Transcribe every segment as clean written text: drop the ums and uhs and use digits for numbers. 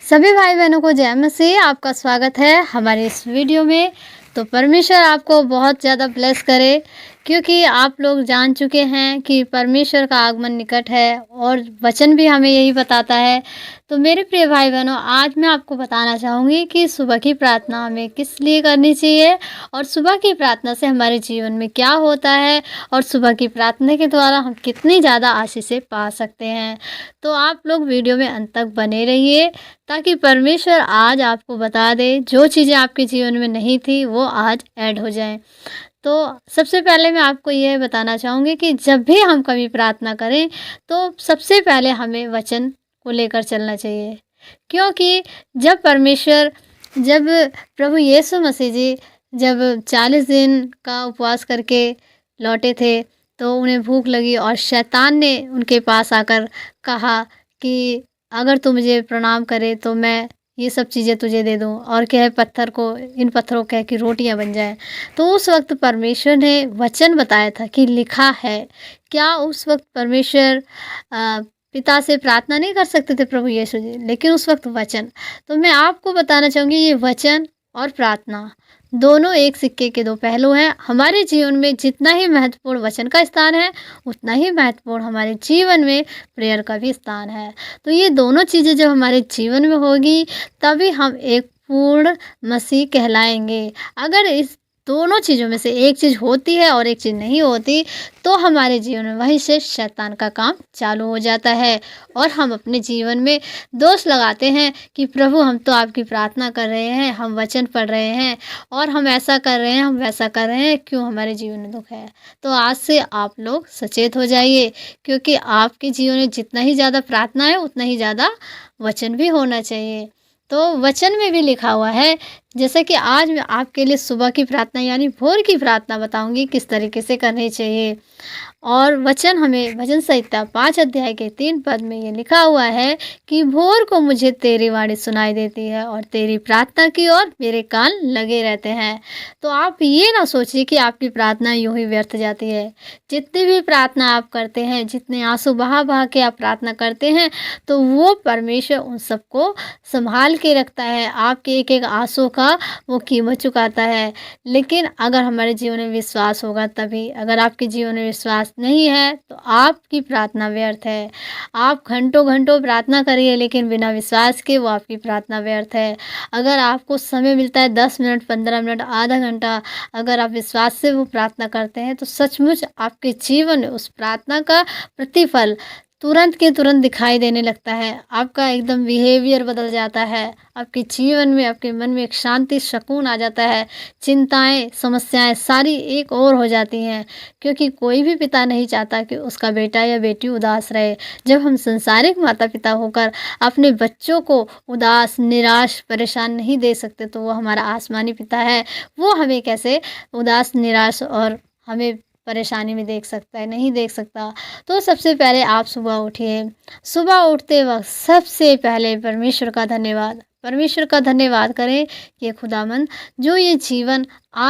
सभी भाई बहनों को जय मसीह। आपका स्वागत है हमारे इस वीडियो में। तो परमेश्वर आपको बहुत ज़्यादा ब्लेस करे, क्योंकि आप लोग जान चुके हैं कि परमेश्वर का आगमन निकट है और वचन भी हमें यही बताता है। तो मेरे प्रिय भाई बहनों, आज मैं आपको बताना चाहूँगी कि सुबह की प्रार्थना हमें किस लिए करनी चाहिए और सुबह की प्रार्थना से हमारे जीवन में क्या होता है और सुबह की प्रार्थना के द्वारा हम कितनी ज़्यादा आशीषें पा सकते हैं। तो आप लोग वीडियो में अंत तक बने रहिए, ताकि परमेश्वर आज आपको बता दे जो चीज़ें आपके जीवन में नहीं थी वो आज ऐड हो जाएं। तो सबसे पहले मैं आपको यह बताना चाहूँगी कि जब भी हम कभी प्रार्थना करें तो सबसे पहले हमें वचन को लेकर चलना चाहिए, क्योंकि जब प्रभु यीशु मसीह जी जब 40 दिन का उपवास करके लौटे थे, तो उन्हें भूख लगी और शैतान ने उनके पास आकर कहा कि अगर तू मुझे प्रणाम करे तो मैं ये सब चीज़ें तुझे दे दूँ, और कहे पत्थर को, इन पत्थरों को कह कि रोटियां बन जाए। तो उस वक्त परमेश्वर ने वचन बताया था कि लिखा है। क्या उस वक्त परमेश्वर पिता से प्रार्थना नहीं कर सकते थे प्रभु यीशु जी, लेकिन उस वक्त वचन। तो मैं आपको बताना चाहूँगी, ये वचन और प्रार्थना दोनों एक सिक्के के दो पहलू हैं। हमारे जीवन में जितना ही महत्वपूर्ण वचन का स्थान है, उतना ही महत्वपूर्ण हमारे जीवन में प्रेयर का भी स्थान है। तो ये दोनों चीज़ें जब हमारे जीवन में होगी, तभी हम एक पूर्ण मसीह कहलाएंगे। अगर इस दोनों चीज़ों में से एक चीज़ होती है और एक चीज़ नहीं होती, तो हमारे जीवन में वहीं से शैतान का काम चालू हो जाता है और हम अपने जीवन में दोष लगाते हैं कि प्रभु, हम तो आपकी प्रार्थना कर रहे हैं, हम वचन पढ़ रहे हैं और हम ऐसा कर रहे हैं, हम वैसा कर रहे हैं, क्यों हमारे जीवन में दुख है। तो आज से आप लोग सचेत हो जाइए, क्योंकि आपके जीवन में जितना ही ज़्यादा प्रार्थना है, उतना ही ज़्यादा वचन भी होना चाहिए। तो वचन में भी लिखा हुआ है, जैसे कि आज मैं आपके लिए सुबह की प्रार्थना यानी भोर की प्रार्थना बताऊंगी किस तरीके से करनी चाहिए। और वचन हमें भजन संहिता 5 अध्याय के 3 पद में ये लिखा हुआ है कि भोर को मुझे तेरी वाणी सुनाई देती है और तेरी प्रार्थना की ओर मेरे कान लगे रहते हैं। तो आप ये ना सोचिए कि आपकी प्रार्थना यूं ही व्यर्थ जाती है। जितनी भी प्रार्थना आप करते हैं, जितने आंसू बहा बहा के आप प्रार्थना करते हैं, तो वो परमेश्वर उन सबको संभाल के रखता है। आपके एक एक आंसू का वो कीमत चुकाता है। लेकिन अगर हमारे जीवन में विश्वास होगा तभी। अगर आपके जीवन में विश्वास नहीं है तो आपकी प्रार्थना व्यर्थ है। आप घंटों घंटों प्रार्थना करिए, लेकिन बिना विश्वास के वो आपकी प्रार्थना व्यर्थ है। अगर आपको समय मिलता है 10 मिनट, 15 मिनट, आधा घंटा, अगर आप विश्वास से वो प्रार्थना करते हैं, तो सचमुच आपके जीवन में उस प्रार्थना का प्रतिफल तुरंत के तुरंत दिखाई देने लगता है। आपका एकदम बिहेवियर बदल जाता है। आपके जीवन में, आपके मन में एक शांति, सुकून आ जाता है। चिंताएं, समस्याएं सारी एक और हो जाती हैं, क्योंकि कोई भी पिता नहीं चाहता कि उसका बेटा या बेटी उदास रहे। जब हम संसारिक माता पिता होकर अपने बच्चों को उदास, निराश, परेशान नहीं दे सकते, तो वो हमारा आसमानी पिता है, वो हमें कैसे उदास, निराश और हमें परेशानी में देख सकता है? नहीं देख सकता। तो सबसे पहले आप सुबह उठिए। सुबह उठते वक्त सबसे पहले परमेश्वर का धन्यवाद करें कि खुदावंद, जो ये जीवन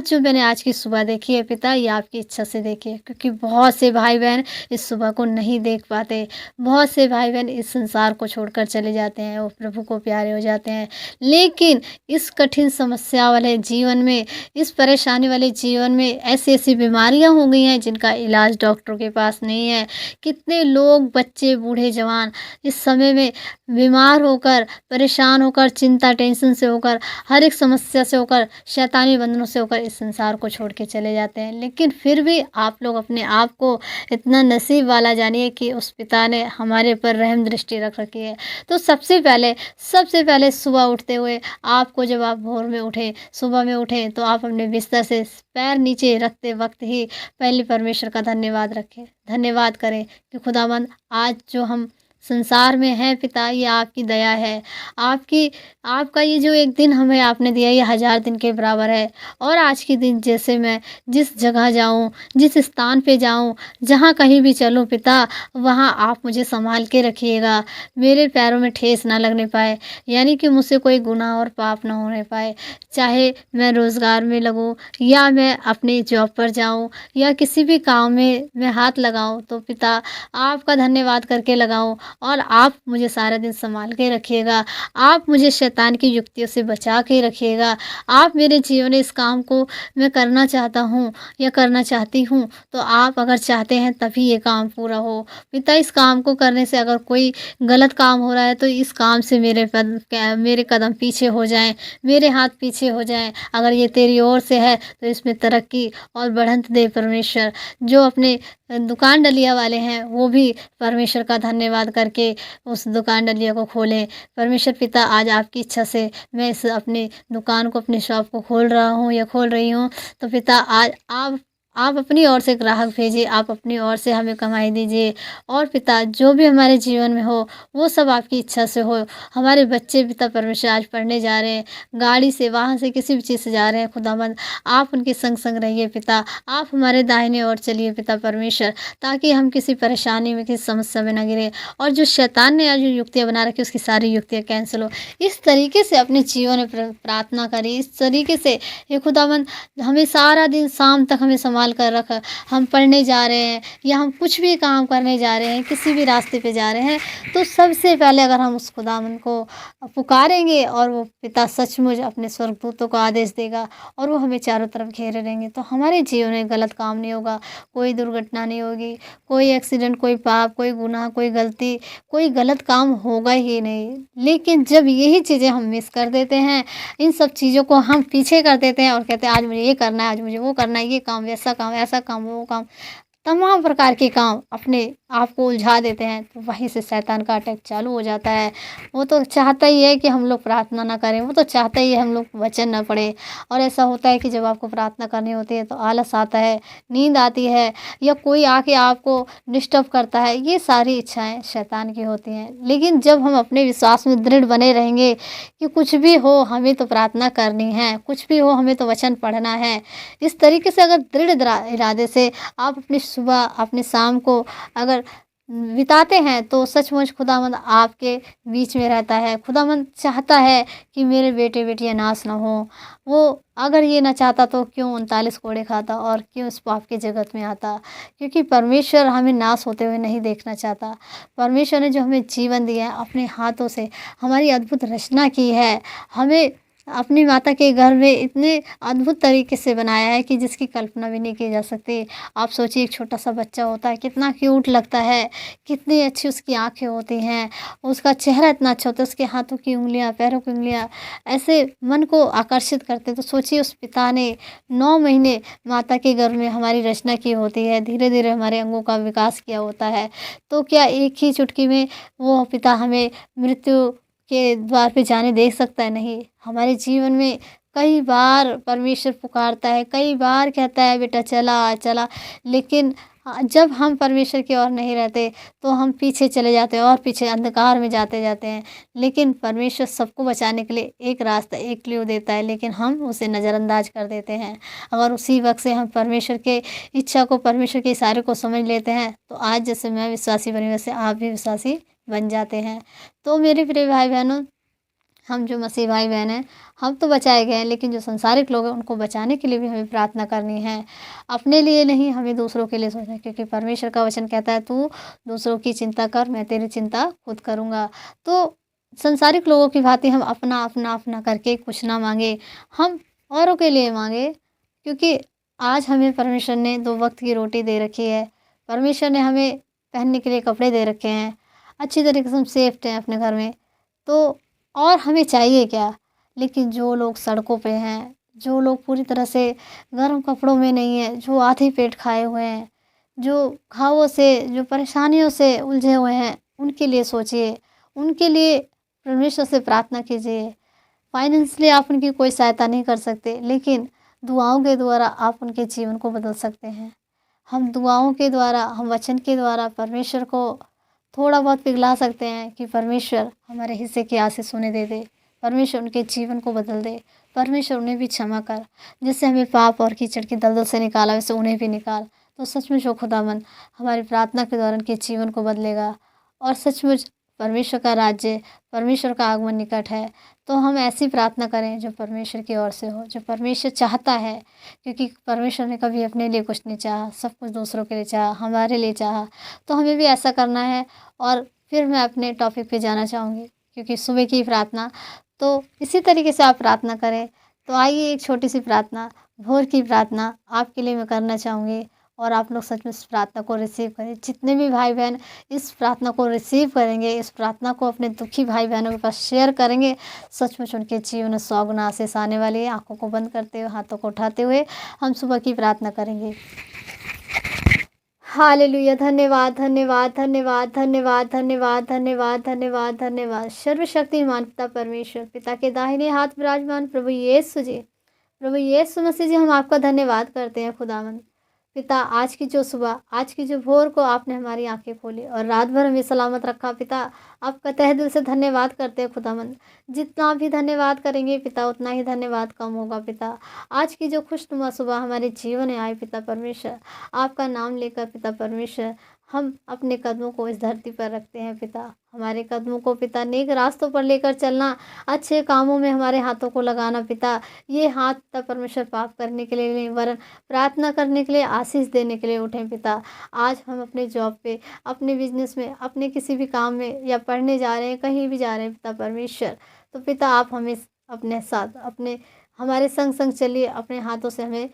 जो मैंने आज की सुबह देखी है पिता, ये आपकी इच्छा से देखी है, क्योंकि बहुत से भाई बहन इस सुबह को नहीं देख पाते। बहुत से भाई बहन इस संसार को छोड़कर चले जाते हैं, वो प्रभु को प्यारे हो जाते हैं। लेकिन इस कठिन समस्या वाले जीवन में, इस परेशानी वाले जीवन में ऐसी ऐसी बीमारियां हो गई हैं जिनका इलाज डॉक्टरों के पास नहीं है। कितने लोग, बच्चे, बूढ़े, जवान इस समय में बीमार होकर, परेशान होकर, चिंता, टेंशन से होकर, हर एक समस्या से होकर, शैतानी बंधनों से होकर इस संसार को छोड़ के चले जाते हैं। लेकिन फिर भी आप लोग अपने आप को इतना नसीब वाला जानिए कि उस पिता ने हमारे पर रहम दृष्टि रख रखी है। तो सबसे पहले सुबह उठते हुए आपको, जब आप भोर में उठें, सुबह में उठें, तो आप अपने बिस्तर से पैर नीचे रखते वक्त ही पहले परमेश्वर का धन्यवाद करें कि खुदावंद, आज जो हम संसार में है पिता, ये आपकी दया है। आपका ये जो एक दिन हमें आपने दिया, ये 1000 दिन के बराबर है। और आज के दिन जैसे मैं जिस जगह जाऊं, जिस स्थान पे जाऊं, जहां कहीं भी चलूं पिता, वहां आप मुझे संभाल के रखिएगा। मेरे पैरों में ठेस ना लगने पाए, यानी कि मुझसे कोई गुनाह और पाप ना होने पाए। चाहे मैं रोज़गार में लगूं, या मैं अपनी जॉब पर जाऊं, या किसी भी काम में मैं हाथ लगाऊं, तो पिता आपका धन्यवाद करके लगाऊं। और आप मुझे सारा दिन सँभाल के रखिएगा। आप मुझे शैतान की युक्तियों से बचा के रखिएगा। आप मेरे जीवन में इस काम को मैं करना चाहता हूँ या करना चाहती हूँ, तो आप अगर चाहते हैं तभी ये काम पूरा हो। पिता, इस काम को करने से अगर कोई गलत काम हो रहा है तो इस काम से मेरे कदम पीछे हो जाएँ, मेरे हाथ पीछे हो जाएँ। अगर ये तेरी ओर से है तो इसमें तरक्की और बढ़त दे परमेश्वर। जो अपने दुकान डलिया वाले हैं वो भी परमेश्वर का धन्यवाद करके उस दुकान डलिया को खोलें। परमेश्वर पिता, आज आपकी इच्छा से मैं इस अपनी दुकान को, अपनी शॉप को खोल रहा हूँ या खोल रही हूँ, तो पिता आज आप अपनी ओर से ग्राहक भेजिए, आप अपनी ओर से हमें कमाई दीजिए। और पिता, जो भी हमारे जीवन में हो वो सब आपकी इच्छा से हो। हमारे बच्चे पिता परमेश्वर आज पढ़ने जा रहे हैं, गाड़ी से, वाहन से, किसी भी चीज़ से जा रहे हैं, खुदावंद आप उनके संग रहिए पिता। आप हमारे दाहिने ओर चलिए पिता परमेश्वर, ताकि हम किसी परेशानी में, किसी समस्या में ना गिरे। और जो शैतान ने आज जो युक्तियाँ बना रखी उसकी सारी युक्तियाँ कैंसल हो। इस तरीके से अपने जीवन में प्रार्थना करिए। इस तरीके से हे खुदावंद, हमें सारा दिन शाम तक हमें संभाल कर रख। हम पढ़ने जा रहे हैं या हम कुछ भी काम करने जा रहे हैं, किसी भी रास्ते पे जा रहे हैं, तो सबसे पहले अगर हम उस खुदावंद को पुकारेंगे और वो पिता सचमुच अपने स्वर्गदूतों को आदेश देगा और वो हमें चारों तरफ घेरे रहेंगे, तो हमारे जीवन में गलत काम नहीं होगा, कोई दुर्घटना नहीं होगी, कोई एक्सीडेंट, कोई पाप, कोई गुनाह, कोई गलती, कोई गलत काम होगा ही नहीं। लेकिन जब यही चीज़ें हम मिस कर देते हैं, इन सब चीज़ों को हम पीछे कर देते हैं और कहते हैं आज मुझे ये करना है, आज मुझे वो करना है, ये काम, वैसा काम, ऐसा काम, वो काम, तमाम प्रकार के काम अपने आप को उलझा देते हैं, तो वहीं से शैतान का अटैक चालू हो जाता है। वो तो चाहता ही है कि हम लोग प्रार्थना ना करें, वो तो चाहता ही है हम लोग वचन ना पढ़ें। और ऐसा होता है कि जब आपको प्रार्थना करनी होती है तो आलस आता है, नींद आती है, या कोई आके आपको डिस्टर्ब करता है। ये सारी इच्छाएँ शैतान की होती हैं। लेकिन जब हम अपने विश्वास में दृढ़ बने रहेंगे कि कुछ भी हो हमें तो प्रार्थना करनी है, कुछ भी हो हमें तो वचन पढ़ना है, इस तरीके से अगर दृढ़ इरादे से आप अपनी सुबह, अपनी शाम को अगर बिताते हैं तो सचमुच खुदावंद आपके बीच में रहता है। खुदावंद चाहता है कि मेरे बेटे-बेटियाँ नाश ना हों। वो अगर ये ना चाहता तो क्यों 39 कोड़े खाता और क्यों इस पाप के जगत में आता? क्योंकि परमेश्वर हमें नाश होते हुए नहीं देखना चाहता। परमेश्वर ने जो हमें जीवन दिया है, अपने हाथों से हमारी अद्भुत रचना की है। हमें अपनी माता के गर्भ में इतने अद्भुत तरीके से बनाया है कि जिसकी कल्पना भी नहीं की जा सकती। आप सोचिए, एक छोटा-सा बच्चा होता है, कितना क्यूट लगता है, कितनी अच्छी उसकी आँखें होती हैं, उसका चेहरा इतना अच्छा होता है, उसके हाथों की उँगलियाँ, पैरों की उँगलियाँ ऐसे मन को आकर्षित करते हैं। तो सोचिए, उस पिता ने 9 महीने माता के गर्भ में हमारी रचना की होती है, धीरे-धीरे हमारे अंगों का विकास किया होता है। तो क्या एक ही चुटकी में वो पिता हमें मृत्यु के द्वार पे जाने दे सकता है? नहीं। हमारे जीवन में कई बार परमेश्वर पुकारता है, कई बार कहता है बेटा चला, चला, लेकिन जब हम परमेश्वर की ओर नहीं रहते तो हम पीछे चले जाते हैं और पीछे अंधकार में जाते जाते हैं। लेकिन परमेश्वर सबको बचाने के लिए एक रास्ता, एक क्लू देता है, लेकिन हम उसे नज़रअंदाज कर देते हैं। अगर उसी वक़्त से हम परमेश्वर के इच्छा को, परमेश्वर के इशारे को समझ लेते हैं, तो आज जैसे मैं विश्वासी बनी वैसे आप भी विश्वासी बन जाते हैं। तो मेरे प्रिय भाई-बहनों, हम जो मसीह भाई-बहन हैं, हम तो बचाए गए हैं, लेकिन जो संसारिक लोग हैं उनको बचाने के लिए भी हमें प्रार्थना करनी है। अपने लिए नहीं, हमें दूसरों के लिए सोचना है, क्योंकि परमेश्वर का वचन कहता है, तू दूसरों की चिंता कर, मैं तेरी चिंता खुद करूँगा। तो संसारिक लोगों की भाँति हम अपना, अपना, अपना करके कुछ ना माँगे, हम औरों के लिए माँगे, क्योंकि आज हमें परमेश्वर ने 2 वक़्त की रोटी दे रखी है। परमेश्वर ने हमें पहनने के लिए कपड़े दे रखे हैं। अच्छी तरीके से हम सेफ्ट हैं अपने घर में। तो और हमें चाहिए क्या? लेकिन जो लोग सड़कों पे हैं, जो लोग पूरी तरह से गर्म कपड़ों में नहीं हैं, जो आधे पेट खाए हुए हैं, जो घावों से, जो परेशानियों से उलझे हुए हैं, उनके लिए सोचिए। उनके लिए परमेश्वर से प्रार्थना कीजिए। फाइनेंशियली आप उनकी कोई सहायता नहीं कर सकते, लेकिन दुआओं के द्वारा आप उनके जीवन को बदल सकते हैं। हम दुआओं के द्वारा, हम वचन के द्वारा परमेश्वर को थोड़ा बहुत पिघला सकते हैं कि परमेश्वर हमारे हिस्से की आशीष उन्हें दे दे, परमेश्वर उनके जीवन को बदल दे, परमेश्वर उन्हें भी क्षमा कर। जिससे हमें पाप और कीचड़ की दलदल से निकाला, वैसे उन्हें भी निकाल। तो सचमुच वो खुदावन हमारी प्रार्थना के द्वारा उनके जीवन को बदलेगा और सचमुच परमेश्वर का राज्य, परमेश्वर का आगमन निकट है। तो हम ऐसी प्रार्थना करें जो परमेश्वर की ओर से हो, जो परमेश्वर चाहता है, क्योंकि परमेश्वर ने कभी अपने लिए कुछ नहीं चाहा, सब कुछ दूसरों के लिए चाहा, हमारे लिए चाहा। तो हमें भी ऐसा करना है और फिर मैं अपने टॉपिक पे जाना चाहूँगी, क्योंकि सुबह की प्रार्थना तो इसी तरीके से आप प्रार्थना करें। तो आइए एक छोटी-सी प्रार्थना, भोर की प्रार्थना आपके लिए मैं करना चाहूँगी और आप लोग सच में इस प्रार्थना को रिसीव करें। जितने भी भाई-बहन इस प्रार्थना को रिसीव करेंगे, इस प्रार्थना को अपने दुखी भाई-बहनों के पास शेयर करेंगे, सचमुच उनके जीवन में 100 गुना आशीष आने वाली है। आँखों को बंद करते हुए, हाथों को उठाते हुए हम सुबह की प्रार्थना करेंगे। हालेलुया! धन्यवाद, धन्यवाद, धन्यवाद, धन्यवाद, धन्यवाद, धन्यवाद, धन्यवाद, धन्यवाद। सर्वशक्तिमान पिता परमेश्वर, पिता के दाहिने हाथ विराजमान प्रभु यीशु जी, प्रभु यीशु मसीह जी, हम आपका धन्यवाद करते हैं खुदावंद। पिता, आज की जो सुबह, आज की जो भोर को आपने हमारी आँखें खोली और रात भर हमें सलामत रखा पिता, आपका तहे दिल से धन्यवाद करते हैं खुदावंद। जितना भी धन्यवाद करेंगे पिता, उतना ही धन्यवाद कम होगा पिता। आज की जो खुशनुमा सुबह हमारे जीवन में आई पिता परमेश्वर, आपका नाम लेकर पिता परमेश्वर, हम अपने कदमों को इस धरती पर रखते हैं पिता। हमारे कदमों को पिता नेक रास्तों पर लेकर चलना, अच्छे कामों में हमारे हाथों को लगाना पिता। ये हाथ पिता परमेश्वर पाप करने के लिए नहीं, वरन प्रार्थना करने के लिए, आशीष देने के लिए उठें पिता। आज हम अपने जॉब पे, अपने बिजनेस में, अपने किसी भी काम में या पढ़ने जा रहे हैं, कहीं भी जा रहे हैं पिता परमेश्वर, तो पिता आप हमें अपने साथ, अपने हमारे संग संग चलिए, अपने हाथों से हमें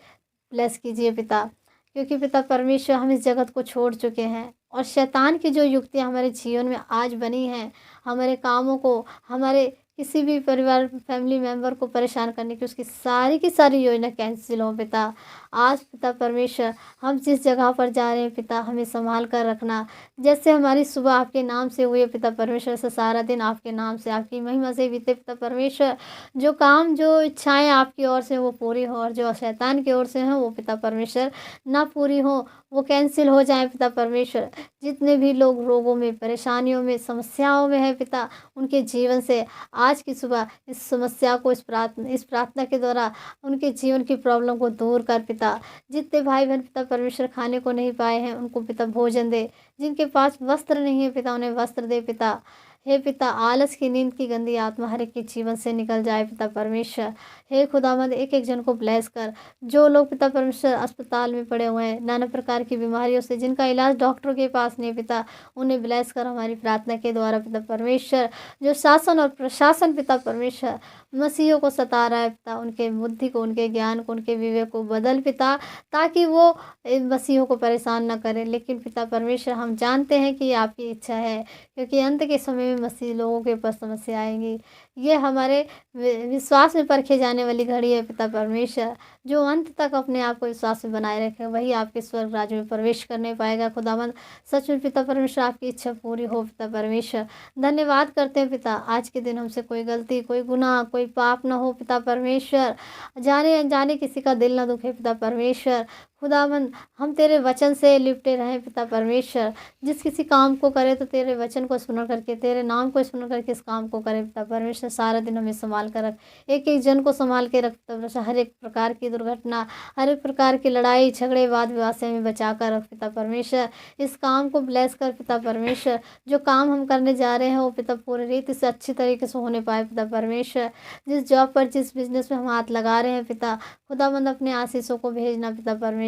ब्लेस कीजिए पिता। क्योंकि पिता परमेश्वर, हम इस जगत को छोड़ चुके हैं और शैतान की जो युक्तियाँ हमारे जीवन में आज बनी हैं, हमारे कामों को, हमारे किसी भी परिवार फैमिली मेंबर को परेशान करने की, उसकी सारी की सारी योजना कैंसिल हो पिता। आज पिता परमेश्वर, हम जिस जगह पर जा रहे हैं पिता, हमें संभाल कर रखना। जैसे हमारी सुबह आपके नाम से हुई है पिता परमेश्वर, से सारा दिन आपके नाम से, आपकी महिमा से बीते पिता परमेश्वर। जो काम, जो इच्छाएं आपकी ओर से वो पूरी हो, और जो शैतान की ओर से हैं वो पिता परमेश्वर ना पूरी हो, वो कैंसिल हो जाए पिता परमेश्वर। जितने भी लोग रोगों में, परेशानियों में, समस्याओं में हैं पिता, उनके जीवन से आज की सुबह इस समस्या को, इस प्रार्थना के द्वारा उनके जीवन की प्रॉब्लम को दूर कर पिता। जितने भाई बहन पिता परमेश्वर खाने को नहीं पाए हैं, उनको पिता भोजन दे। जिनके पास वस्त्र नहीं है पिता, उन्हें वस्त्र दे पिता। हे पिता, आलस की, नींद की गंदी आत्मा हर एक के जीवन से निकल जाए पिता परमेश्वर। हे खुदावंद, एक एक जन को ब्लेस कर। जो लोग पिता परमेश्वर अस्पताल में पड़े हुए हैं, नाना प्रकार की बीमारियों से, जिनका इलाज डॉक्टरों के पास नहीं पिता, उन्हें ब्लेस कर हमारी प्रार्थना के द्वारा पिता परमेश्वर। जो शासन और प्रशासन पिता परमेश्वर मसीहों को सता रहा है पिता, उनके बुद्धि को, उनके ज्ञान को, उनके विवेक को बदल पिता, ताकि वो इन मसीहों को परेशान न करें। लेकिन पिता परमेश्वर, हम जानते हैं कि ये आपकी इच्छा है, क्योंकि अंत के समय में मसीह लोगों के ऊपर समस्या आएंगी। ये हमारे विश्वास में परखे जाने वाली घड़ी है पिता परमेश्वर। जो अंत तक अपने आप को विश्वास में बनाए रखे, वही आपके स्वर्ग राज्य में प्रवेश करने पाएगा खुदावंद। सच में पिता परमेश्वर, आपकी इच्छा पूरी हो पिता परमेश्वर। धन्यवाद करते हैं पिता, आज के दिन हमसे कोई गलती, कोई गुनाह, कोई पाप ना हो पिता परमेश्वर। जाने अनजाने किसी का दिल ना दुखे पिता परमेश्वर। खुदावंद, हम तेरे वचन से लिपटे रहें पिता परमेश्वर। जिस किसी काम को करे तो तेरे वचन को स्मरण करके, तेरे नाम को स्मरण करके इस काम को करे पिता परमेश्वर। सारा दिन हमें संभाल कर रख, एक एक जन को संभाल के रख पिता परमेश्वर। हर एक प्रकार की दुर्घटना, हर एक प्रकार की लड़ाई झगड़े, वाद विवाद से हमें बचा कर रख पिता परमेश्वर। इस काम को ब्लेस कर पिता परमेश्वर। जो काम हम करने जा रहे हैं वो पिता पूरी रीति से, अच्छी तरीके से होने पाए पिता परमेश्वर। जिस जॉब पर, जिस बिजनेस में हम हाथ लगा रहे हैं पिता, खुदावंद अपने आशीषों को भेजना पिता परमेश्वर।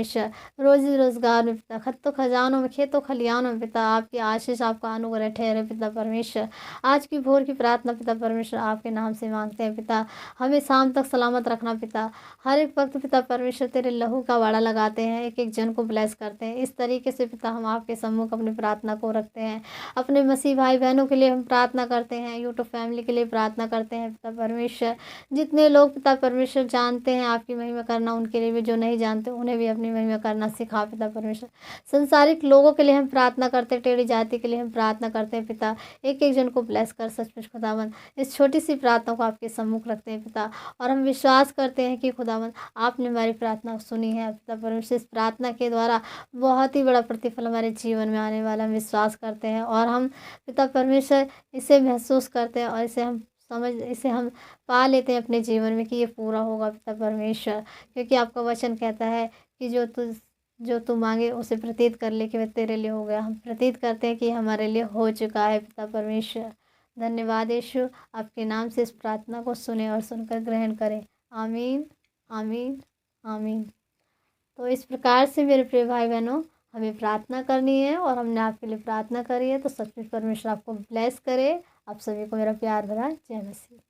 रोजी रोजगार में पिता, खत्तों खजानों में, खेतों खलियानों में पिता, आपकी आशीष, आपका अनुग्रह ठहरे पिता परमेश्वर। आज की भोर की प्रार्थना पिता परमेश्वर आपके नाम से मांगते हैं पिता। हमें शाम तक सलामत रखना पिता। हर एक वक्त पिता परमेश्वर तेरे लहू का वाड़ा लगाते हैं, एक एक जन को ब्लेस करते हैं। इस तरीके से पिता हम आपके सम्मुख अपनी प्रार्थना को रखते हैं। अपने मसीह भाई बहनों के लिए हम प्रार्थना करते हैं, यूट्यूब फैमिली के लिए प्रार्थना करते हैं पिता परमेश्वर। जितने लोग पिता परमेश्वर जानते हैं आपकी महिमा करना, उनके लिए भी, जो नहीं जानते उन्हें भी अपनी महिमा करना सिखा पिता परमेश्वर। संसारिक लोगों के लिए हम प्रार्थना करते हैं, टेढ़ी जाति के लिए हम प्रार्थना करते हैं पिता। एक एक जन को ब्लेस कर सचमुच खुदावंद। इस छोटी सी प्रार्थना को आपके सम्मुख रखते हैं पिता, और हम विश्वास करते हैं कि खुदावंद आपने हमारी प्रार्थना सुनी है पिता परमेश्वर। इस प्रार्थना के द्वारा बहुत ही बड़ा प्रतिफल हमारे जीवन में आने वाला हम विश्वास करते हैं, और हम पिता परमेश्वर इसे महसूस करते हैं, और इसे हम पा लेते हैं अपने जीवन में कि ये पूरा होगा पिता परमेश्वर। क्योंकि आपका वचन कहता है कि जो तू मांगे उसे प्रतीत कर ले कि वह तेरे लिए हो गया। हम प्रतीत करते हैं कि हमारे लिए हो चुका है पिता परमेश्वर। धन्यवाद यीशु, आपके नाम से इस प्रार्थना को सुने और सुनकर ग्रहण करें। आमीन, आमीन, आमीन। तो इस प्रकार से मेरे प्रिय भाई बहनों, हमें प्रार्थना करनी है और हमने आपके लिए प्रार्थना करी है। तो सचमुच परमेश्वर आपको ब्लेस करे। आप सभी को मेरा प्यार भरा जय मसीह।